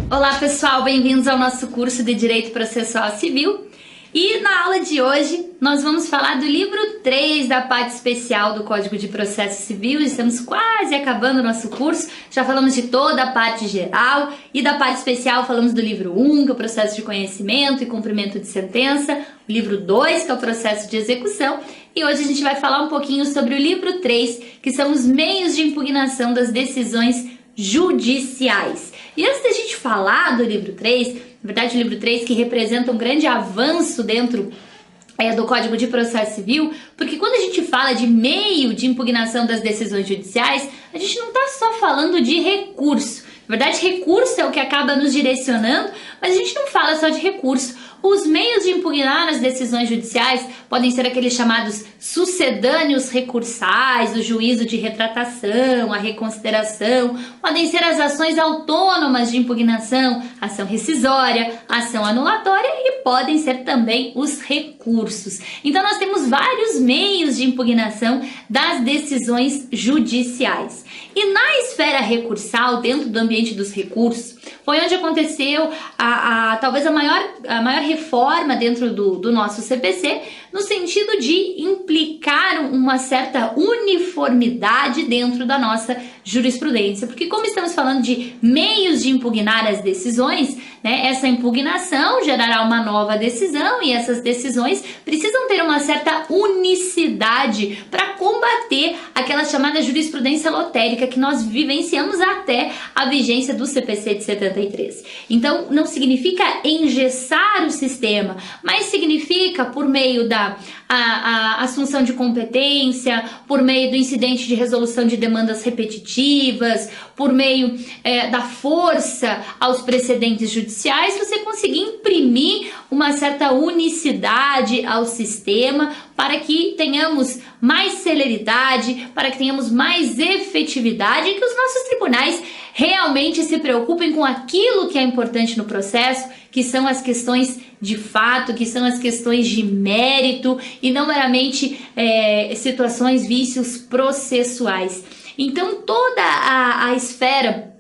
Olá pessoal, bem-vindos ao nosso curso de Direito Processual Civil. E na aula de hoje nós vamos falar do livro 3 da parte especial do Código de Processo Civil. Estamos quase acabando o nosso curso, já falamos de toda a parte geral e da parte especial falamos do livro 1, que é o processo de conhecimento e cumprimento de sentença, o livro 2, que é o processo de execução, e hoje a gente vai falar um pouquinho sobre o livro 3, que são os meios de impugnação das decisões judiciais. E antes da gente falar do livro 3, na verdade o livro 3 que representa um grande avanço dentro do Código de Processo Civil, porque quando a gente fala de meio de impugnação das decisões judiciais, a gente não está só falando de recurso. Na verdade, recurso é o que acaba nos direcionando, mas a gente não fala só de recurso. Os meios de impugnar as decisões judiciais podem ser aqueles chamados sucedâneos recursais, o juízo de retratação, a reconsideração, podem ser as ações autônomas de impugnação, ação rescisória, ação anulatória e podem ser também os recursos. Então nós temos vários meios de impugnação das decisões judiciais. E na esfera recursal, dentro do ambiente dos recursos, foi onde aconteceu talvez a maior reforma dentro do nosso CPC, no sentido de implicar uma certa uniformidade dentro da nossa jurisprudência. Porque como estamos falando de meios de impugnar as decisões, né, essa impugnação gerará uma nova decisão e essas decisões precisam ter uma certa unicidade para combater aquela chamada jurisprudência lotérica que nós vivenciamos até a vigência do CPC de 73. Então, não significa engessar o sistema, mas significa, por meio da assunção de competência, por meio do incidente de resolução de demandas repetitivas, por meio da força aos precedentes judiciais, você conseguir imprimir uma certa unicidade ao sistema para que tenhamos mais celeridade, para que tenhamos mais efetividade e que os nossos tribunais realmente se preocupem com aquilo que é importante no processo, que são as questões de fato, que são as questões de mérito e não meramente situações, vícios processuais. Então toda a esfera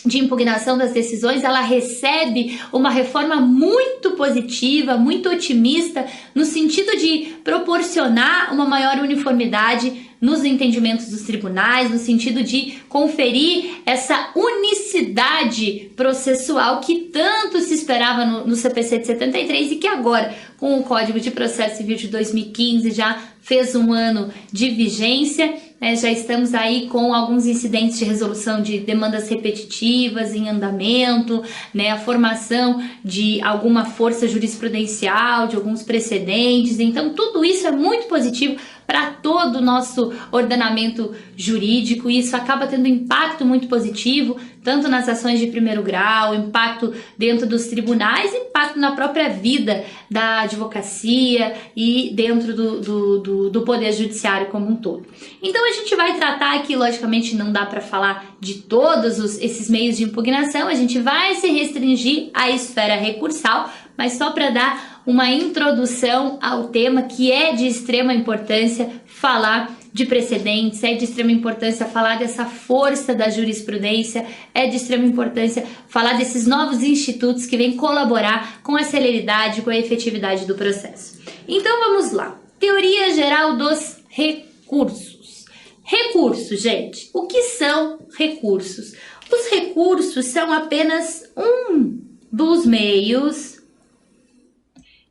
de impugnação das decisões, ela recebe uma reforma muito positiva, muito otimista, no sentido de proporcionar uma maior uniformidade nos entendimentos dos tribunais, no sentido de conferir essa unicidade processual que tanto se esperava no CPC de 73 e que agora, com o Código de Processo Civil de 2015, já fez um ano de vigência, já estamos aí com alguns incidentes de resolução de demandas repetitivas em andamento, a formação de alguma força jurisprudencial, de alguns precedentes. Então tudo isso é muito positivo para todo o nosso ordenamento jurídico e isso acaba tendo um impacto muito positivo, tanto nas ações de primeiro grau, impacto dentro dos tribunais, impacto na própria vida da advocacia e dentro do poder judiciário como um todo. Então a gente vai tratar aqui, logicamente não dá para falar de todos esses meios de impugnação, a gente vai se restringir à esfera recursal, mas só para dar uma introdução ao tema, que é de extrema importância falar de precedentes, é de extrema importância falar dessa força da jurisprudência, é de extrema importância falar desses novos institutos que vêm colaborar com a celeridade, com a efetividade do processo. Então vamos lá. Teoria geral dos recursos. Recursos, gente. O que são recursos? Os recursos são apenas um dos meios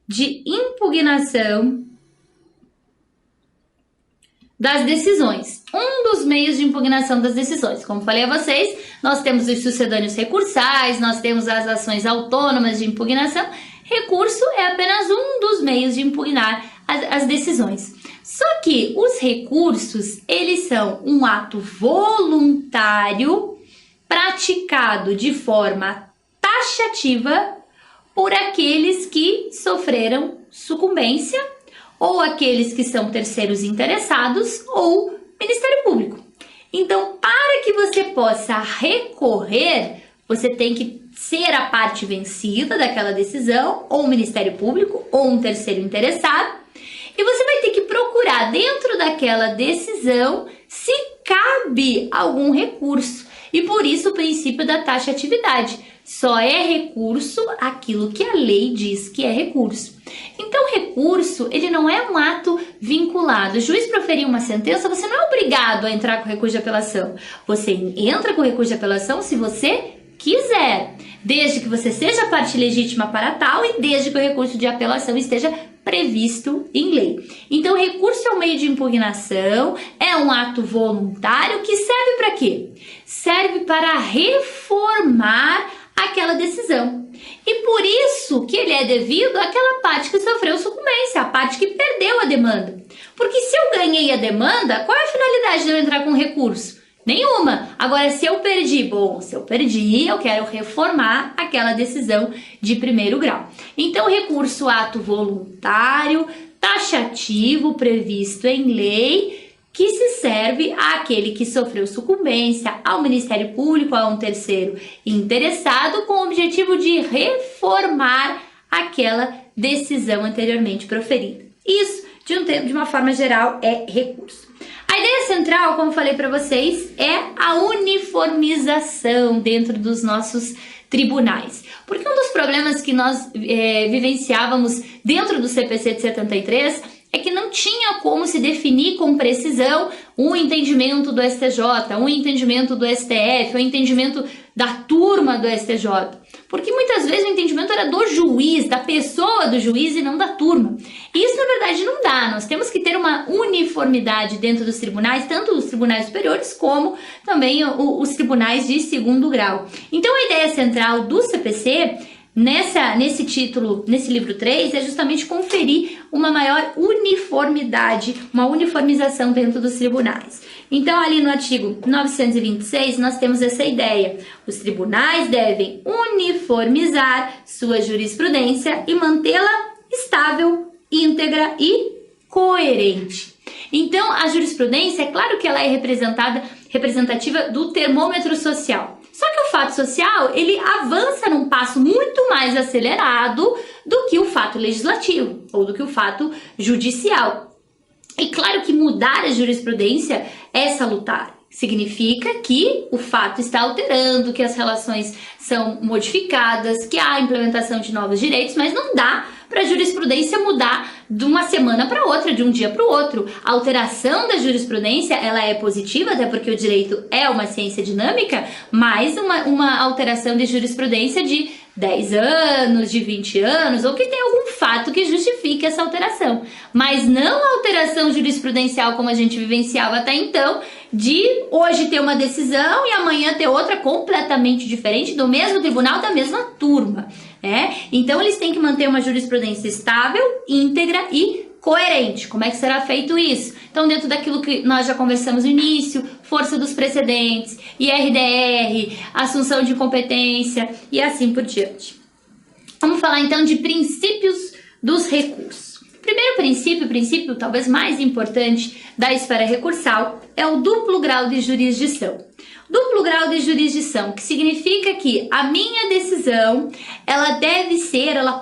de impugnação das decisões. Um dos meios de impugnação das decisões. Como falei a vocês, nós temos os sucedâneos recursais, nós temos as ações autônomas de impugnação. Recurso é apenas um dos meios de impugnar as decisões. Só que os recursos, eles são um ato voluntário praticado de forma taxativa por aqueles que sofreram sucumbência, ou aqueles que são terceiros interessados, ou Ministério Público. Então, para que você possa recorrer, você tem que ser a parte vencida daquela decisão, ou o Ministério Público, ou um terceiro interessado, e você vai ter que procurar dentro daquela decisão se cabe algum recurso. E por isso o princípio da taxatividade. Só é recurso aquilo que a lei diz que é recurso. Então, recurso, ele não é um ato vinculado. O juiz proferiu uma sentença, você não é obrigado a entrar com recurso de apelação. Você entra com recurso de apelação se você quiser, desde que você seja parte legítima para tal e desde que o recurso de apelação esteja previsto em lei. Então, recurso é um meio de impugnação, é um ato voluntário que serve para quê? Serve para reformar aquela decisão. E por isso que ele é devido àquela parte que sofreu sucumbência, a parte que perdeu a demanda. Porque se eu ganhei a demanda, qual é a finalidade de eu entrar com recurso? Nenhuma. Agora, se eu perdi, eu quero reformar aquela decisão de primeiro grau. Então, recurso ato voluntário, taxativo, previsto em lei, que se serve àquele que sofreu sucumbência, ao Ministério Público, a um terceiro interessado, com o objetivo de reformar aquela decisão anteriormente proferida. Isso, de uma forma geral, é recurso. A ideia central, como falei para vocês, é a uniformização dentro dos nossos tribunais. Porque um dos problemas que nós vivenciávamos dentro do CPC de 73 é que não tinha como se definir com precisão um entendimento do STJ, um entendimento do STF, um entendimento da turma do STJ. Porque muitas vezes o entendimento era do juiz, da pessoa do juiz e não da turma. E isso, na verdade, não dá. Nós temos que ter uma uniformidade dentro dos tribunais, tanto os tribunais superiores como também os tribunais de segundo grau. Então, a ideia central do CPC, nesse título, nesse livro 3, é justamente conferir uma maior uniformidade, uma uniformização dentro dos tribunais. Então, ali no artigo 926, nós temos essa ideia. Os tribunais devem uniformizar sua jurisprudência e mantê-la estável, íntegra e coerente. Então, a jurisprudência, é claro que ela é representativa do termômetro social. Só que o fato social, ele avança num passo muito mais acelerado do que o fato legislativo ou do que o fato judicial. E claro que mudar a jurisprudência é salutar. Significa que o fato está alterando, que as relações são modificadas, que há a implementação de novos direitos, mas não dá para a jurisprudência mudar de uma semana para outra, de um dia para o outro. A alteração da jurisprudência, ela é positiva, até porque o direito é uma ciência dinâmica, mas uma alteração de jurisprudência de 10 anos, de 20 anos, ou que tem algum fato que justifique essa alteração. Mas não a alteração jurisprudencial como a gente vivenciava até então, de hoje ter uma decisão e amanhã ter outra completamente diferente do mesmo tribunal, da mesma turma. Então, eles têm que manter uma jurisprudência estável, íntegra e coerente. Como é que será feito isso? Então, dentro daquilo que nós já conversamos no início, força dos precedentes, IRDR, assunção de competência e assim por diante. Vamos falar então de princípios dos recursos. O primeiro princípio, o princípio talvez mais importante da esfera recursal, é o duplo grau de jurisdição. Duplo grau de jurisdição, que significa que a minha decisão, ela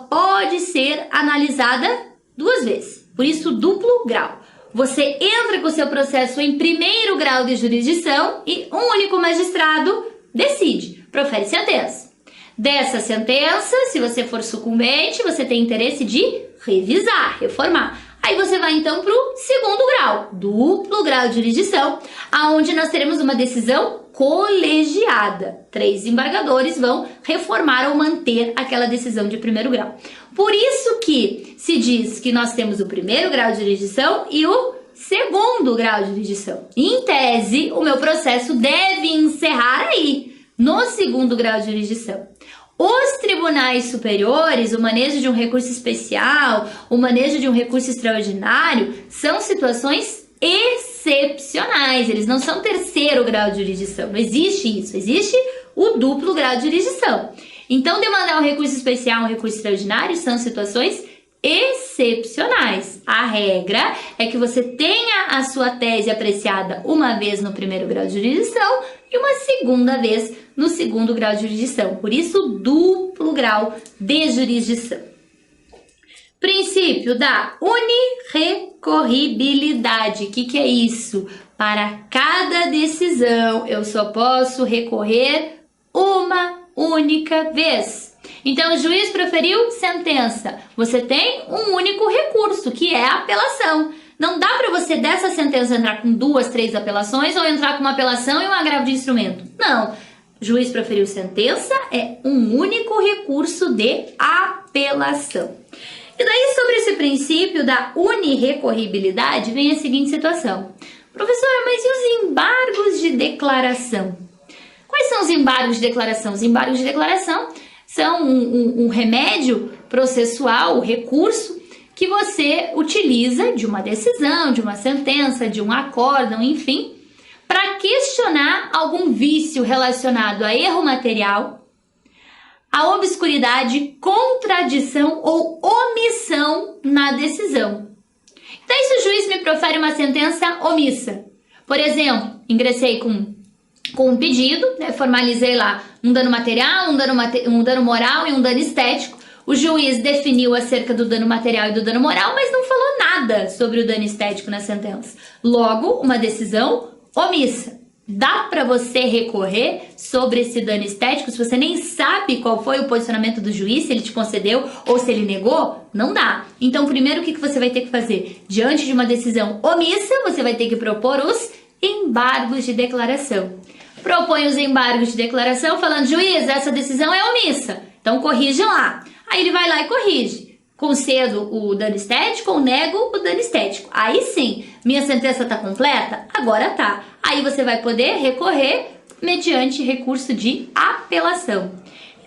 pode ser analisada duas vezes. Por isso, duplo grau. Você entra com o seu processo em primeiro grau de jurisdição e um único magistrado decide, profere sentença. Dessa sentença, se você for sucumbente, você tem interesse de revisar, reformar. Aí você vai então para o segundo grau, duplo grau de jurisdição, aonde nós teremos uma decisão colegiada. 3 embargadores vão reformar ou manter aquela decisão de primeiro grau. Por isso que se diz que nós temos o primeiro grau de jurisdição e o segundo grau de jurisdição. Em tese, o meu processo deve encerrar aí, no segundo grau de jurisdição. Os tribunais superiores, o manejo de um recurso especial, o manejo de um recurso extraordinário, são situações excepcionais. Eles não são terceiro grau de jurisdição. Não existe isso. Existe o duplo grau de jurisdição. Então, demandar um recurso especial, um recurso extraordinário, são situações excepcionais. A regra é que você tenha a sua tese apreciada uma vez no primeiro grau de jurisdição e uma segunda vez no segundo grau de jurisdição. Por isso, duplo grau de jurisdição. Princípio da unirrecorribilidade. O que é isso? Para cada decisão, eu só posso recorrer uma única vez. Então, o juiz proferiu sentença. Você tem um único recurso, que é a apelação. Não dá para você dessa sentença entrar com 2, 3 apelações ou entrar com uma apelação e um agravo de instrumento. Não. O juiz proferiu sentença, é um único recurso de apelação. E daí, sobre esse princípio da unirrecorribilidade, vem a seguinte situação. Professora, mas e os embargos de declaração? Quais são os embargos de declaração? Os embargos de declaração são um remédio processual, o recurso que você utiliza de uma decisão, de uma sentença, de um acórdão, enfim, para questionar algum vício relacionado a erro material, a obscuridade, contradição ou omissão na decisão. Então, se o juiz me profere uma sentença omissa, por exemplo, ingressei com um pedido, né, formalizei lá um dano material, um dano moral e um dano estético. O juiz definiu acerca do dano material e do dano moral, mas não falou nada sobre o dano estético na sentença. Logo, uma decisão omissa. Dá para você recorrer sobre esse dano estético se você nem sabe qual foi o posicionamento do juiz, se ele te concedeu ou se ele negou? Não dá. Então, primeiro, o que você vai ter que fazer? Diante de uma decisão omissa, você vai ter que propor os embargos de declaração. Propõe os embargos de declaração falando, juiz, essa decisão é omissa, então corrija lá. Aí ele vai lá e corrige. Concedo o dano estético ou nego o dano estético. Aí sim, minha sentença está completa? Agora tá. Aí você vai poder recorrer mediante recurso de apelação.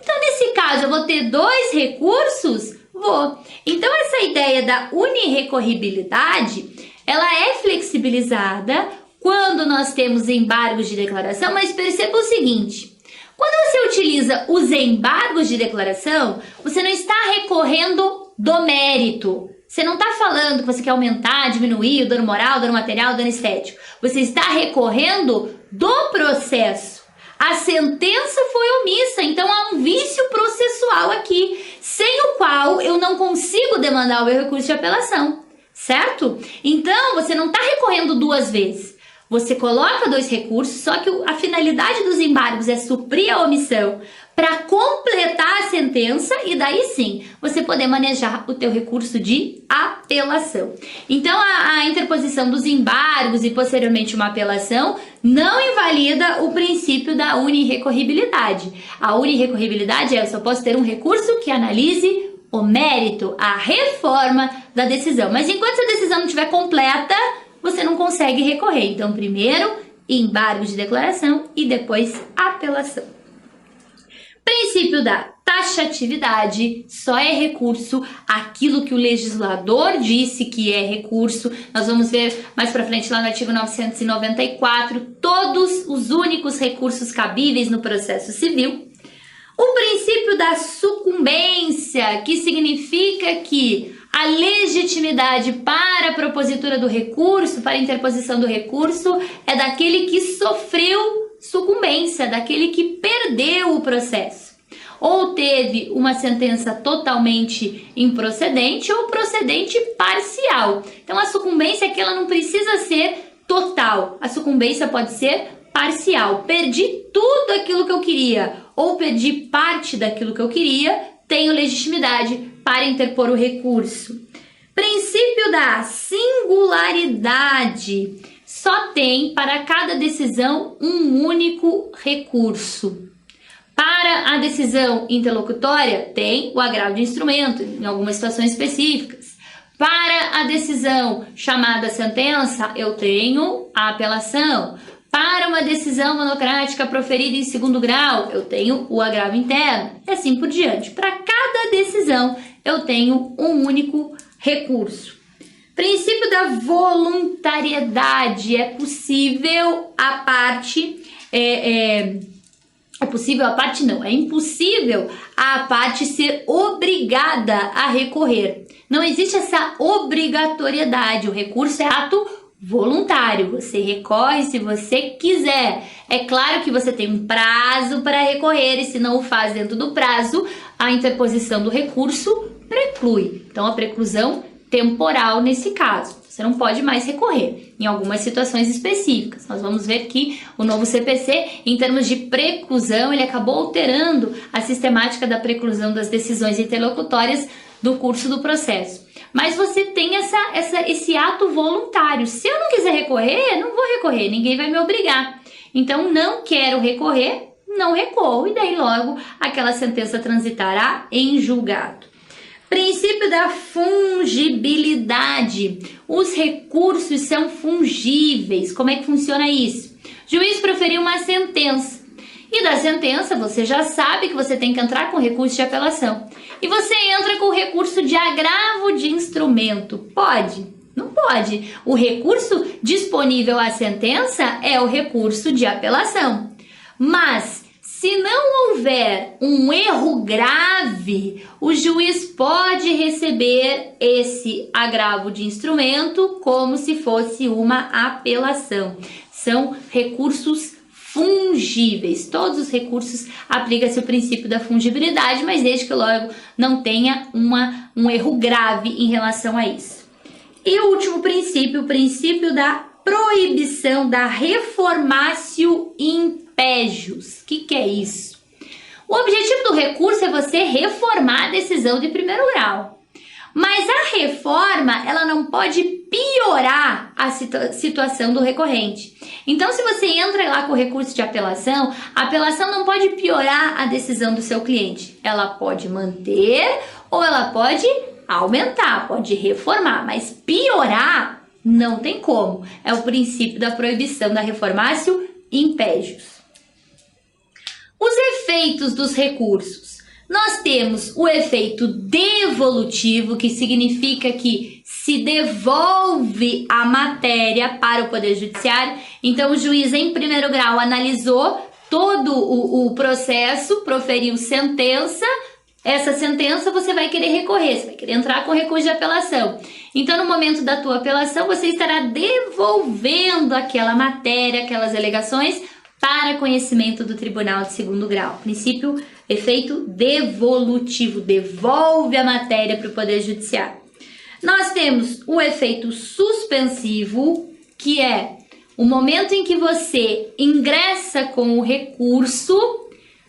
Então, nesse caso, eu vou ter 2 recursos? Vou. Então, essa ideia da unirrecorribilidade, ela é flexibilizada quando nós temos embargos de declaração, mas perceba o seguinte, quando você utiliza os embargos de declaração, você não está recorrendo do mérito. Você não está falando que você quer aumentar, diminuir o dano moral, o dano material, o dano estético. Você está recorrendo do processo. A sentença foi omissa, então há um vício processual aqui, sem o qual eu não consigo demandar o meu recurso de apelação, certo? Então, você não está recorrendo 2 vezes. Você coloca 2 recursos, só que a finalidade dos embargos é suprir a omissão para completar a sentença e daí sim você poder manejar o teu recurso de apelação. Então a interposição dos embargos e posteriormente uma apelação não invalida o princípio da unirrecorribilidade. A unirrecorribilidade é eu só posso ter um recurso que analise o mérito, a reforma da decisão. Mas enquanto essa decisão não estiver completa, você não consegue recorrer. Então, primeiro, embargo de declaração e depois apelação. Princípio da taxatividade, só é recurso aquilo que o legislador disse que é recurso. Nós vamos ver mais para frente lá no artigo 994, todos os únicos recursos cabíveis no processo civil. O princípio da sucumbência, que significa que a legitimidade para a propositura do recurso, para a interposição do recurso, é daquele que sofreu sucumbência, daquele que perdeu o processo. Ou teve uma sentença totalmente improcedente ou procedente parcial. Então, a sucumbência é que ela não precisa ser total. A sucumbência pode ser parcial. Perdi tudo aquilo que eu queria ou perdi parte daquilo que eu queria, tenho legitimidade para interpor o recurso. Princípio da singularidade. Só tem para cada decisão um único recurso. Para a decisão interlocutória, tem o agravo de instrumento, em algumas situações específicas. Para a decisão chamada sentença, eu tenho a apelação. Para uma decisão monocrática proferida em 2º grau, eu tenho o agravo interno, e assim por diante. Para cada decisão, eu tenho um único recurso. Princípio da voluntariedade. É possível a parte... É impossível a parte ser obrigada a recorrer. Não existe essa obrigatoriedade. O recurso é ato voluntário, você recorre se você quiser. É claro que você tem um prazo para recorrer e se não o faz dentro do prazo, a interposição do recurso preclui. Então, a preclusão temporal nesse caso. Você não pode mais recorrer em algumas situações específicas. Nós vamos ver que o novo CPC, em termos de preclusão, ele acabou alterando a sistemática da preclusão das decisões interlocutórias do curso do processo. Mas você tem esse ato voluntário. Se eu não quiser recorrer, não vou recorrer, ninguém vai me obrigar. Então, não quero recorrer, não recorro, e daí logo aquela sentença transitará em julgado. Princípio da fungibilidade. Os recursos são fungíveis. Como é que funciona isso? O juiz proferiu uma sentença. E da sentença você já sabe que você tem que entrar com recurso de apelação. E você entra com o recurso de agravo de instrumento. Pode? Não pode. O recurso disponível à sentença é o recurso de apelação. Mas se não houver um erro grave, o juiz pode receber esse agravo de instrumento como se fosse uma apelação. São recursos fungíveis. Todos os recursos aplicam-se o princípio da fungibilidade, mas desde que logo não tenha um erro grave em relação a isso. E o último princípio, o princípio da proibição da reformatio impégios. O que é isso? O objetivo do recurso é você reformar a decisão de primeiro grau. Mas a reforma, ela não pode piorar a situação do recorrente. Então, se você entra lá com o recurso de apelação, a apelação não pode piorar a decisão do seu cliente. Ela pode manter ou ela pode aumentar, pode reformar, mas piorar não tem como. É o princípio da proibição da reformatio impégios. Os efeitos dos recursos. Nós temos o efeito devolutivo, que significa que se devolve a matéria para o Poder Judiciário. Então, o juiz, em primeiro grau, analisou todo o processo, proferiu sentença. Essa sentença você vai querer recorrer, você vai querer entrar com recurso de apelação. Então, no momento da tua apelação, você estará devolvendo aquela matéria, aquelas alegações para conhecimento do tribunal de segundo grau. Princípio, efeito devolutivo, devolve a matéria para o Poder Judiciário. Nós temos o efeito suspensivo, que é o momento em que você ingressa com o recurso,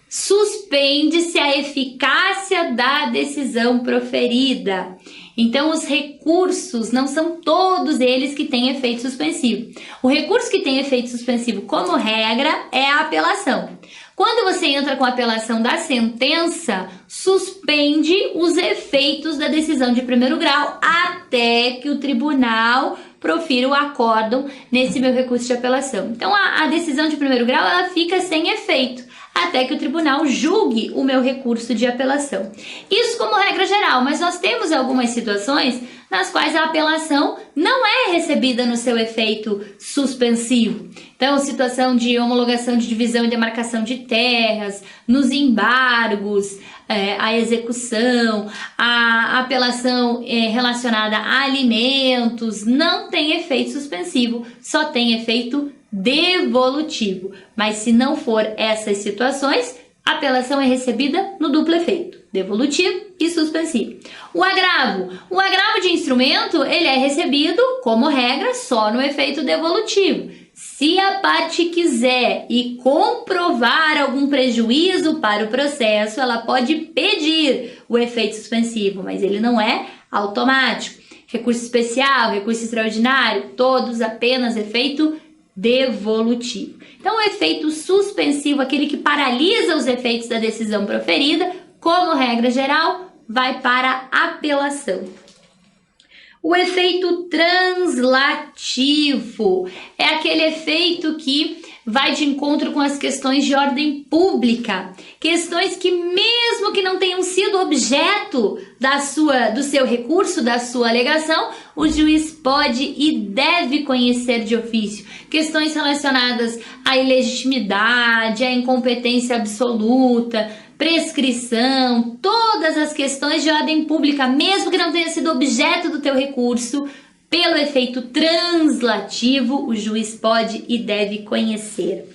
suspende-se a eficácia da decisão proferida. Então, os recursos não são todos eles que têm efeito suspensivo. O recurso que tem efeito suspensivo, como regra, é a apelação. Quando você entra com a apelação da sentença, suspende os efeitos da decisão de primeiro grau até que o tribunal profira o acórdão nesse meu recurso de apelação. Então, a decisão de primeiro grau ela fica sem efeito até que o tribunal julgue o meu recurso de apelação. Isso como regra geral, mas nós temos algumas situações nas quais a apelação não é recebida no seu efeito suspensivo. Então, situação de homologação de divisão e demarcação de terras, nos embargos, a execução, a apelação relacionada a alimentos, não tem efeito suspensivo, só tem efeito devolutivo. Mas se não for essas situações, a apelação é recebida no duplo efeito, devolutivo e suspensivo. O agravo de instrumento, ele é recebido, como regra, só no efeito devolutivo. Se a parte quiser e comprovar algum prejuízo para o processo, ela pode pedir o efeito suspensivo, mas ele não é automático. Recurso especial, recurso extraordinário, todos apenas efeito devolutivo. Então, o efeito suspensivo, aquele que paralisa os efeitos da decisão proferida, como regra geral, vai para a apelação. O efeito translativo é aquele efeito que vai de encontro com as questões de ordem pública, questões que mesmo que não tenham sido objeto do seu recurso, da sua alegação, o juiz pode e deve conhecer de ofício. Questões relacionadas à ilegitimidade, à incompetência absoluta, prescrição, todas as questões de ordem pública, mesmo que não tenha sido objeto do teu recurso, pelo efeito translativo, o juiz pode e deve conhecer.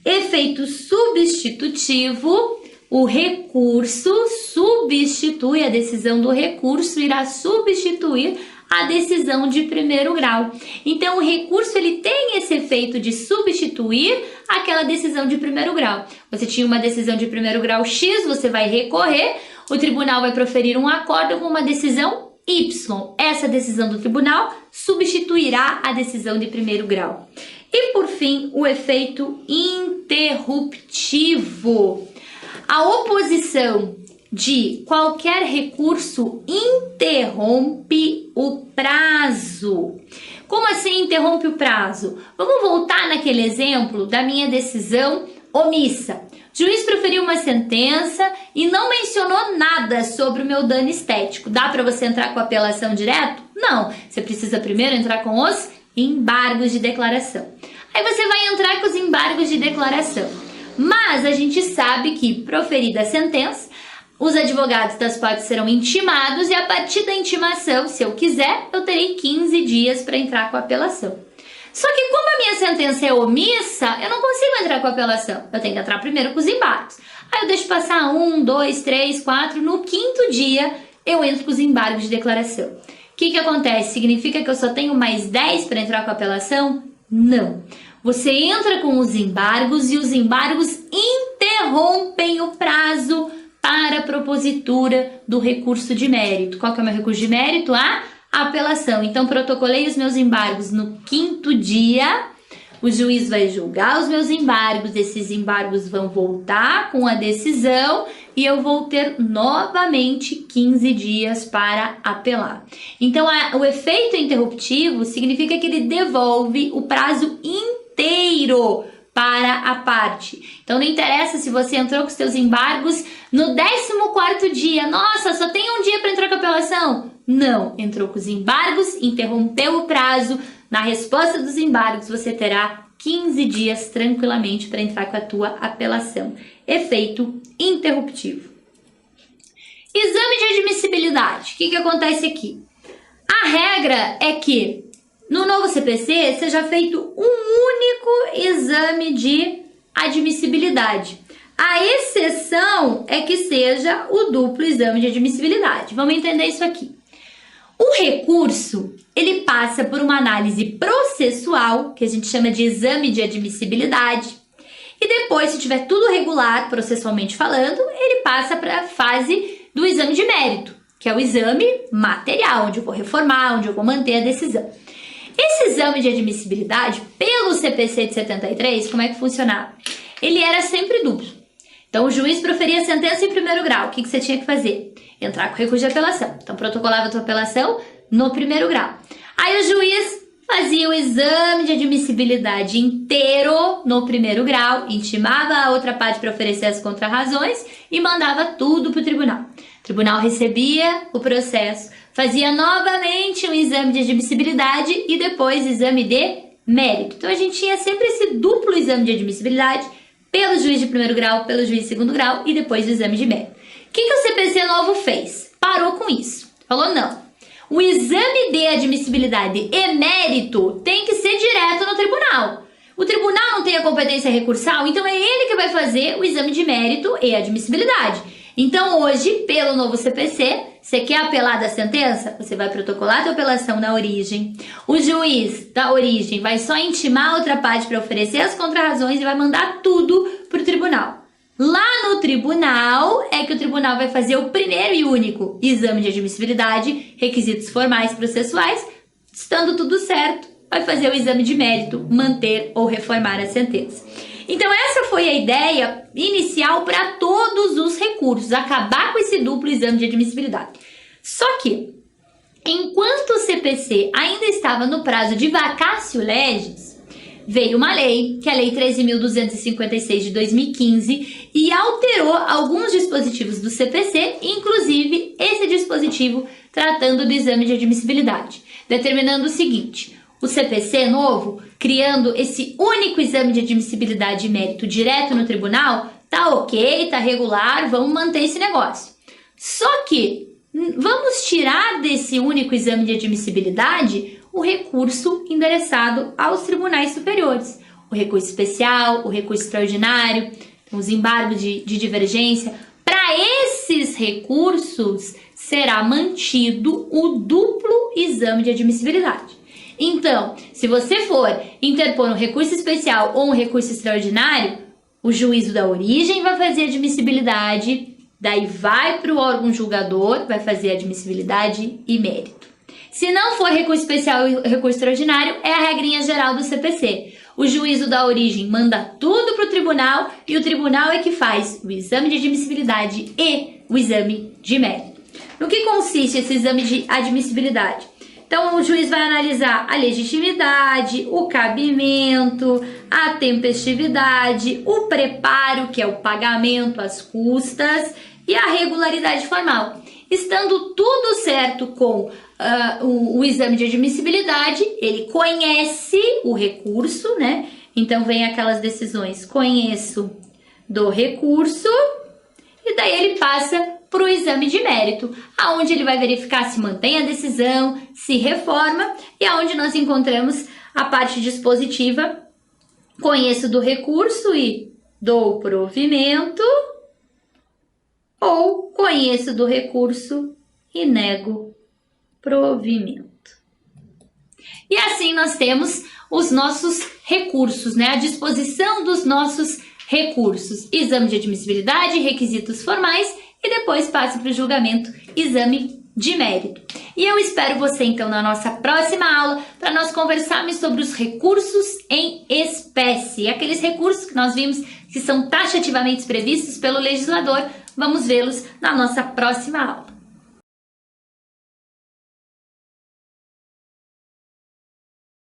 Efeito substitutivo, o recurso substitui, a decisão do recurso irá substituir a decisão de primeiro grau. Então, o recurso ele tem esse efeito de substituir aquela decisão de primeiro grau. Você tinha uma decisão de primeiro grau X, você vai recorrer, o tribunal vai proferir um acórdão com uma decisão Y. Essa decisão do tribunal substituirá a decisão de primeiro grau. E, por fim, o efeito interruptivo. A oposição de qualquer recurso interrompe o prazo. Como assim interrompe o prazo? Vamos voltar naquele exemplo da minha decisão omissa. O juiz proferiu uma sentença e não mencionou nada sobre o meu dano estético. Dá para você entrar com apelação direto? Não. Você precisa primeiro entrar com os embargos de declaração. Aí você vai entrar com os embargos de declaração. Mas a gente sabe que, proferida a sentença, os advogados das partes serão intimados e a partir da intimação, se eu quiser, eu terei 15 dias para entrar com a apelação. Só que como a minha sentença é omissa, eu não consigo entrar com a apelação. Eu tenho que entrar primeiro com os embargos. Aí eu deixo passar 1, 2, 3, 4, no 5º dia eu entro com os embargos de declaração. O que acontece? Significa que eu só tenho mais 10 para entrar com a apelação? Não. Você entra com os embargos e os embargos interrompem o prazo para a propositura do recurso de mérito. Qual que é o meu recurso de mérito? A apelação. Então, protocolei os meus embargos no 5º dia, o juiz vai julgar os meus embargos, esses embargos vão voltar com a decisão e eu vou ter novamente 15 dias para apelar. Então, o efeito interruptivo significa que ele devolve o prazo inteiro para a parte. Então, não interessa se você entrou com os seus embargos no 14º dia. Nossa, só tem um dia para entrar com a apelação. Não, entrou com os embargos, interrompeu o prazo. Na resposta dos embargos, você terá 15 dias tranquilamente para entrar com a tua apelação. Efeito interruptivo. Exame de admissibilidade. O que acontece aqui? A regra é que no novo CPC seja feito um único exame de admissibilidade. A exceção é que seja o duplo exame de admissibilidade. Vamos entender isso aqui. O recurso, ele passa por uma análise processual, que a gente chama de exame de admissibilidade, e depois, se tiver tudo regular, processualmente falando, ele passa para a fase do exame de mérito, que é o exame material, onde eu vou reformar, onde eu vou manter a decisão. Esse exame de admissibilidade, pelo CPC de 73, como é que funcionava? Ele era sempre duplo. Então, o juiz proferia a sentença em primeiro grau. O que você tinha que fazer? Entrar com recurso de apelação. Então, protocolava a tua apelação no primeiro grau. Aí, o juiz fazia o exame de admissibilidade inteiro no primeiro grau, intimava a outra parte para oferecer as contrarrazões e mandava tudo para o tribunal. O tribunal recebia o processo, fazia novamente um exame de admissibilidade e depois exame de mérito. Então, a gente tinha sempre esse duplo exame de admissibilidade pelo juiz de primeiro grau, pelo juiz de segundo grau e depois o exame de mérito. O que o CPC novo fez? Parou com isso. Falou, não. O exame de admissibilidade e mérito tem que ser direto no tribunal. O tribunal não tem a competência recursal, então é ele que vai fazer o exame de mérito e admissibilidade. Então, hoje, pelo novo CPC, você quer apelar da sentença? Você vai protocolar a tua apelação na origem. O juiz da origem vai só intimar a outra parte para oferecer as contrarrazões e vai mandar tudo para o tribunal. Lá no tribunal é que o tribunal vai fazer o primeiro e único exame de admissibilidade, requisitos formais processuais. Estando tudo certo, vai fazer o exame de mérito, manter ou reformar a sentença. Então, essa foi a ideia inicial para todos os recursos, acabar com esse duplo exame de admissibilidade. Só que, enquanto o CPC ainda estava no prazo de vacatio legis, veio uma lei, que é a Lei 13.256 de 2015, e alterou alguns dispositivos do CPC, inclusive esse dispositivo tratando do exame de admissibilidade, determinando o seguinte: o CPC novo, criando esse único exame de admissibilidade e mérito direto no tribunal, tá ok, tá regular, vamos manter esse negócio. Só que vamos tirar desse único exame de admissibilidade o recurso endereçado aos tribunais superiores. O recurso especial, o recurso extraordinário, os embargos de divergência. Para esses desses recursos será mantido o duplo exame de admissibilidade. Então, se você for interpor um recurso especial ou um recurso extraordinário, o juízo da origem vai fazer admissibilidade, daí vai para o órgão julgador, vai fazer admissibilidade e mérito. Se não for recurso especial e recurso extraordinário, é a regrinha geral do CPC. O juízo da origem manda tudo para o tribunal e o tribunal é que faz o exame de admissibilidade e o exame de mérito. No que consiste esse exame de admissibilidade? Então, o juiz vai analisar a legitimidade, o cabimento, a tempestividade, o preparo, que é o pagamento, as custas, e a regularidade formal. Estando tudo certo com o exame de admissibilidade, ele conhece o recurso, né? Então, vem aquelas decisões, conheço do recurso, e daí ele passa para o exame de mérito, aonde ele vai verificar se mantém a decisão, se reforma, e aonde nós encontramos a parte dispositiva, conheço do recurso e dou provimento, ou conheço do recurso e nego provimento. E assim nós temos os nossos recursos, né? A disposição dos nossos recursos, exame de admissibilidade, requisitos formais, e depois passa para o julgamento, exame de mérito. E eu espero você então na nossa próxima aula para nós conversarmos sobre os recursos em espécie, aqueles recursos que nós vimos que são taxativamente previstos pelo legislador. Vamos vê-los na nossa próxima aula.